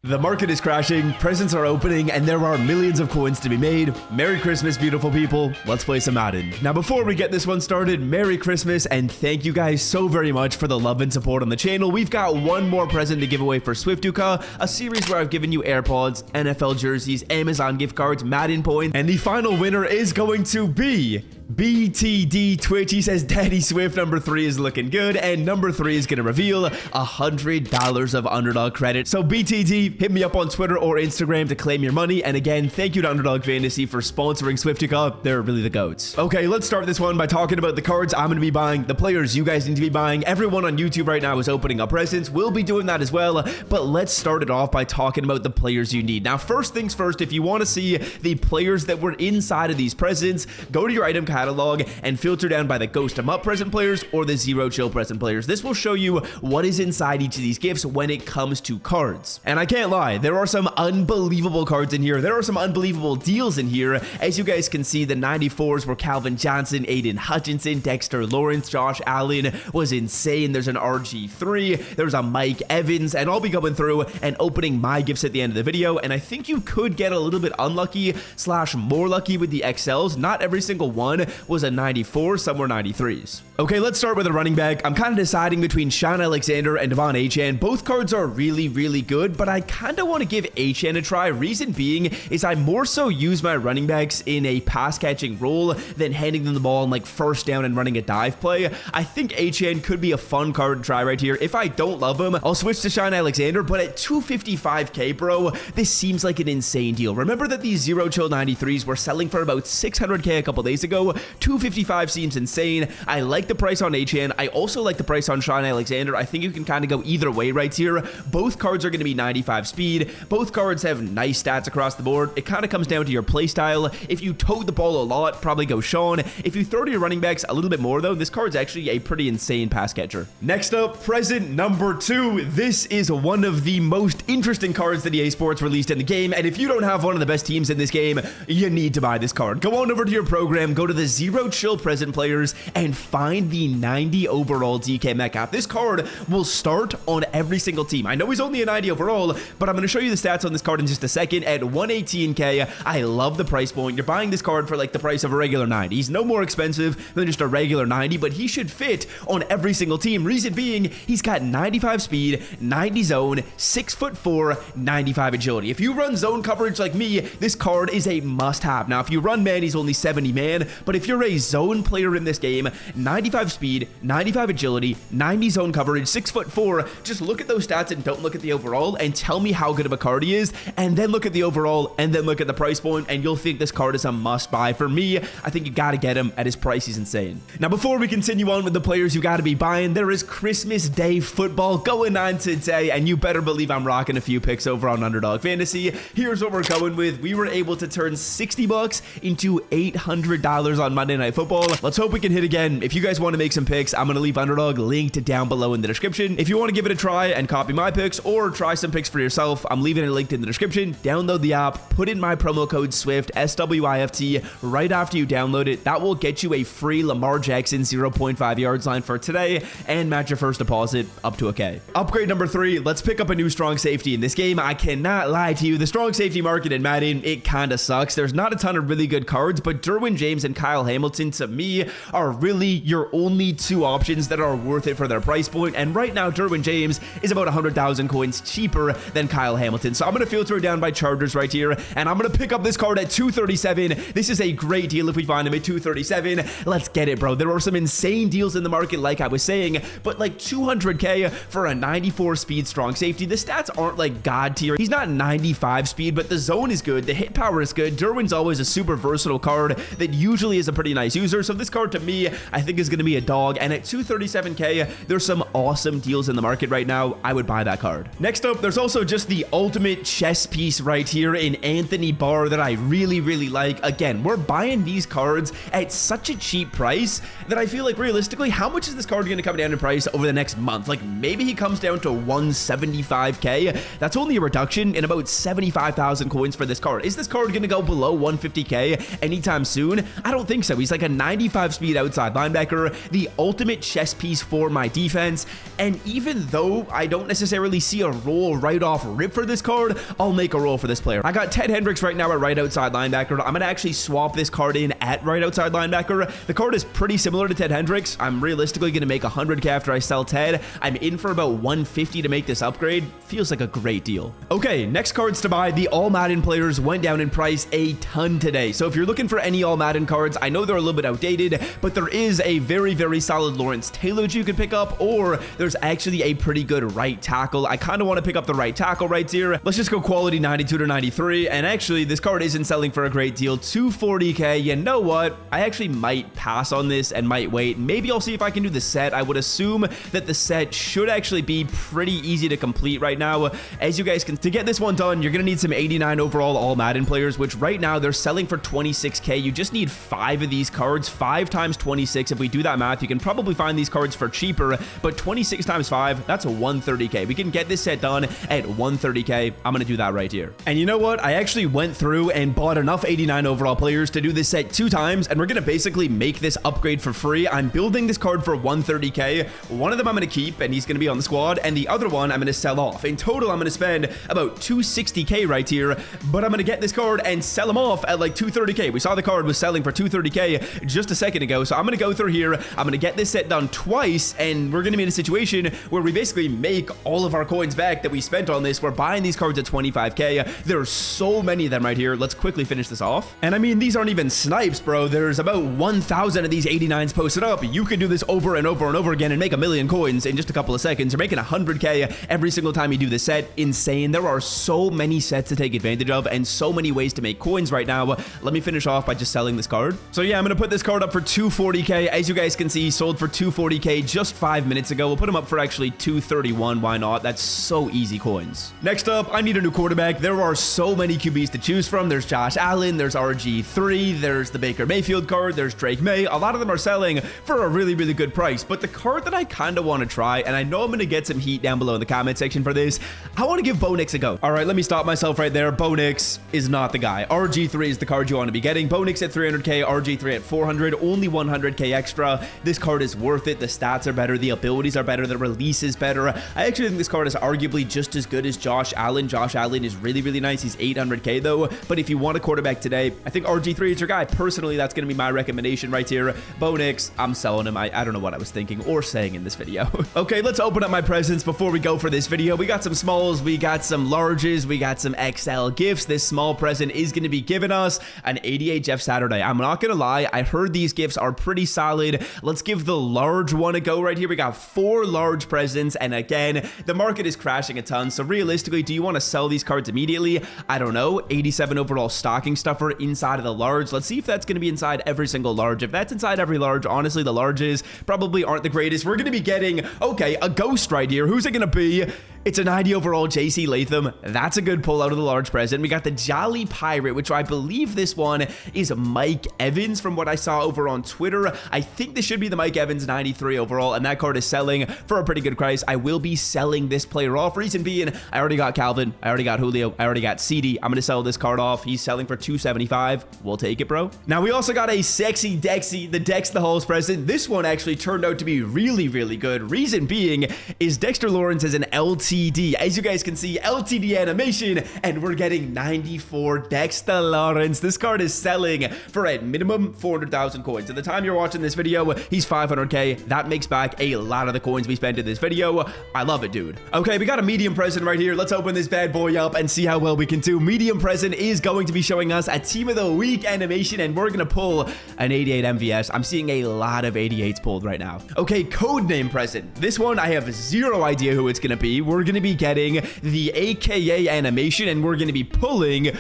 The market is crashing, presents are opening, and there are millions of coins to be made. Merry Christmas, beautiful people. Let's play some Madden. Now, before we get this one started, Merry Christmas, and thank you guys so very much for the love and support on the channel. We've got one more present to give away for Swiftuka, a series where I've given you AirPods, NFL jerseys, Amazon gift cards, Madden points, and the final winner is going to be BTD Twitch. He says Daddy Swift number 3 is looking good, and number 3 is going to reveal $100 of underdog credit. So BTD, hit me up on Twitter or Instagram to claim your money. And again, thank you to Underdog Fantasy for sponsoring Swiftuka. They're really the goats. Okay, let's start this one by talking about the cards I'm going to be buying, the players you guys need to be buying. Everyone on YouTube right now is opening up presents. We'll be doing that as well, but let's start it off by talking about the players you need. Now, first things first, if you want to see the players that were inside of these presents, go to your item catalog and filter down by the Ghost 'em Up present players or the Zero Chill present players. This will show you what is inside each of these gifts when it comes to cards. And I can't lie, there are some unbelievable cards in here. There are some unbelievable deals in here. As you guys can see, the 94s were Calvin Johnson, Aiden Hutchinson, Dexter Lawrence, Josh Allen was insane. There's an RG3, there's a Mike Evans, and I'll be going through and opening my gifts at the end of the video. And I think you could get a little bit unlucky / more lucky with the XLs. Not every single one was a 94, some were 93s. Okay, let's start with a running back. I'm kind of deciding between Sean Alexander and Devon Achane. Both cards are really, really good, but I kind of want to give Achane a try. Reason being is I more so use my running backs in a pass catching role than handing them the ball in like first down and running a dive play. I think Achane could be a fun card to try right here. If I don't love him, I'll switch to Sean Alexander, but at 255k, bro, this seems like an insane deal. Remember that these Zero Chill 93s were selling for about 600k a couple days ago. 255 seems insane. I like the price on Achane. I also like the price on Sean Alexander. I think you can kind of go either way right here. Both cards are going to be 95 speed. Both cards have nice stats across the board. It kind of comes down to your play style. If you tote the ball a lot, probably go Sean. If you throw to your running backs a little bit more though, this card's actually a pretty insane pass catcher. Next up, present number 2. This is one of the most interesting cards that EA Sports released in the game, and if you don't have one of the best teams in this game, you need to buy this card. Go on over to your program, go to the Zero Chill present players, and find the 90 overall DK Metcalf. This card will start on every single team. I know he's only a 90 overall, but I'm going to show you the stats on this card in just a second. At 118k, I love the price point. You're buying this card for like the price of a regular 90. He's no more expensive than just a regular 90, but he should fit on every single team. Reason being, he's got 95 speed, 90 zone, 6'4", 95 agility. If you run zone coverage like me, this card is a must-have. Now, if you run man, he's only 70 man, but if you're a zone player in this game, 95 speed, 95 agility, 90 zone coverage, 6'4", just look at those stats and don't look at the overall and tell me how good of a card he is, and then look at the overall and then look at the price point and you'll think this card is a must buy. For me, I think you got to get him at his price. He's insane. Now, before we continue on with the players you got to be buying, there is Christmas Day football going on today, and you better believe I'm rocking a few picks over on Underdog Fantasy. Here's what we're going with. We were able to turn 60 bucks into $800 on Monday Night Football. Let's hope we can hit again. If you guys want to make some picks, I'm going to leave Underdog linked down below in the description. If you want to give it a try and copy my picks or try some picks for yourself, I'm leaving it linked in the description. Download the app, put in my promo code SWIFT, SWIFT, right after you download it. That will get you a free Lamar Jackson 0.5 yards line for today and match your first deposit up to a K. Upgrade number 3, let's pick up a new strong safety in this game. I cannot lie to you, the strong safety market in Madden, it kind of sucks. There's not a ton of really good cards, but Derwin James and Kyle Hamilton to me are really your only two options that are worth it for their price point. And right now, Derwin James is about 100,000 coins cheaper than Kyle Hamilton. So I'm going to filter it down by Chargers right here, and I'm going to pick up this card at 237. This is a great deal if we find him at 237. Let's get it, bro. There are some insane deals in the market, like I was saying, but like 200k for a 94 speed strong safety. The stats aren't like god tier. He's not 95 speed, but the zone is good. The hit power is good. Derwin's always a super versatile card that usually is a pretty nice user. So this card to me, I think is going to be a dog. And at 237k, there's some awesome deals in the market right now. I would buy that card. Next up, there's also just the ultimate chess piece right here in Anthony Barr that I really, really like. Again, we're buying these cards at such a cheap price that I feel like realistically, how much is this card going to come down in price over the next month? Like maybe he comes down to 175k. That's only a reduction in about 75,000 coins for this card. Is this card going to go below 150k anytime soon? I don't don't think so. He's like a 95 speed outside linebacker, the ultimate chess piece for my defense. And even though I don't necessarily see a role right off rip for this card, I'll make a role for this player. I got Ted Hendricks right now at right outside linebacker. I'm going to actually swap this card in at right outside linebacker. The card is pretty similar to Ted Hendricks. I'm realistically going to make 100K after I sell Ted. I'm in for about 150 to make this upgrade. Feels like a great deal. Okay, next cards to buy. The All Madden players went down in price a ton today. So if you're looking for any All Madden cards, I know they're a little bit outdated, but there is a very, very solid Lawrence Taylor you could pick up, or there's actually a pretty good right tackle. I kind of want to pick up the right tackle right here. Let's just go quality 92 to 93. And actually, this card isn't selling for a great deal. 240K. You know what? I actually might pass on this and might wait. Maybe I'll see if I can do the set. I would assume that the set should actually be pretty easy to complete right now. As you guys can, to get this one done, you're going to need some 89 overall All Madden players, which right now they're selling for 26K. You just need 5 of these cards. 5 times 26. If we do that math, you can probably find these cards for cheaper, but 26 times 5, that's a 130K. We can get this set done at 130K. I'm going to do that right here. And you know what? I actually went through and bought enough 89 overall players to do this set 2 times, and we're going to basically make this upgrade for free. I'm building this card for 130K. One of them I'm going to keep, and he's going to be on the squad, and the other one I'm going to sell off. In total, I'm going to spend about 260K right here, but I'm going to get this card and sell him off at like 230K. We saw the card was selling for 230K just a second ago, so I'm going to go through here. I'm going to get this set done twice, and we're going to be in a situation where we basically make all of our coins back that we spent on this. We're buying these cards at 25K. There's so many of them right here. Let's quickly finish this off. And I mean, these aren't even snipes, bro. There's about 1,000 of these 89s posted up. You can do this over and over and over again and make 1,000,000 coins in just a couple of seconds. You're making 100K every single time you do this set. Insane. There are so many sets to take advantage of and so many ways to make coins right now. Let me finish off by just selling this card. So yeah, I'm going to put this card up for 240K. As you guys can see, sold for 240K just 5 minutes ago. We'll put him up for actually 231. Why not? That's so easy coins. Next up, I need a new quarterback. There are so many QBs to choose from. There's Josh Allen, there's RG3, there's the Baker Mayfield card, there's Drake May. A lot of them are selling for a really, really good price. But the card that I kind of want to try, and I know I'm going to get some heat down below in the comment section for this, I want to give Bo Nix a go. All right, let me stop myself right there. Bo Nix is not the guy. RG3 is the card you want to be getting. Bo Nix at 300K, RG3 at 400, only 100K extra. This card is worth it. The stats are better, the abilities are better, the release is better. I actually think this card is arguably just as good as Josh Allen. Josh Allen is really, really nice. He's 800K though, but if you want a quarterback today, I think RG3 is your guy. Personally, that's going to be my recommendation right here. Bo Nix, I'm selling him. I don't know what I was thinking or saying in this video. Okay, let's open up my presents before we go for this video. We got some smalls, we got some larges, we got some XL gifts. This small present is going to be giving us an 88 Jeff Saturday. I'm not going to lie, I heard these gifts are pretty solid. Let's give the large one a go right here. We got 4 large presents, and again, the market is crashing a ton, so realistically, do you want to sell these cards immediately? I don't know. 87 overall stocking stuffer inside of the large. Let's see if that's going to be inside every single large. If that's inside every large, honestly, the larges probably aren't the greatest. We're going to be getting, okay, a ghost right here. Who's it going to be? It's a 90 overall JC Latham. That's a good pull out of the large present. We got the Jolly Pirate, which I believe this one is Mike Evans from what I saw over on Twitter. I think this should be the Mike Evans 93 overall, and that card is selling for a pretty good price. I will be selling this player off. Reason being, I already got Calvin. I already got Julio. I already got CD. I'm going to sell this card off. He's selling for 275. We'll take it, bro. Now, we also got a sexy Dexy, the Dex the Halls present. This one actually turned out to be really, really good. Reason being is Dexter Lawrence is an LTD. As you guys can see, LTD animation, and we're getting 94 Dexter Lawrence. This card is selling for at minimum 400,000 coins. At the time you're watching this video, he's 500K. That makes back a lot of the coins we spent in this video. I love it, dude. Okay, we got a medium present right here. Let's open this bad boy up and see how well we can do. Medium present is going to be showing us a Team of the Week animation, and we're going to pull an 88 MVS. I'm seeing a lot of 88s pulled right now. Okay, code name present. This one, I have zero idea who it's going to be. We're going to be getting the AKA animation, and we're going to be pulling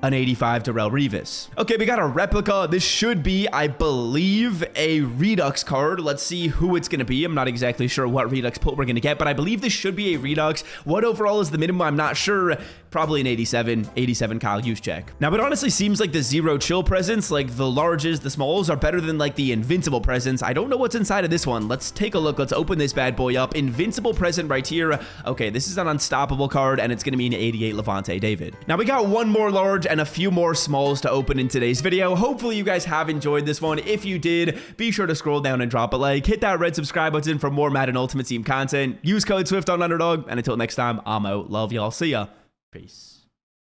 an 85 Darrelle Revis. Okay, we got a replica. This should be, I believe, a Redux card. Let's see who it's going to be. I'm not exactly sure what Redux pull we're going to get, but I believe this should be a Redux. What overall is the minimum? I'm not sure. Probably an 87 Kyle Juszczyk. Now, it honestly seems like the zero chill presents, like the larges, the smalls, are better than like the invincible presents. I don't know what's inside of this one. Let's take a look. Let's open this bad boy up. Invincible present right here. Okay, this is an unstoppable card, and it's going to be an 88 Levante David. Now, we got one more large, and a few more smalls to open in today's video. Hopefully you guys have enjoyed this one. If you did, be sure to scroll down and drop a like. Hit that red subscribe button for more Madden Ultimate Team content. Use code SWIFT on Underdog. And until next time, I'm out. Love y'all. See ya. Peace.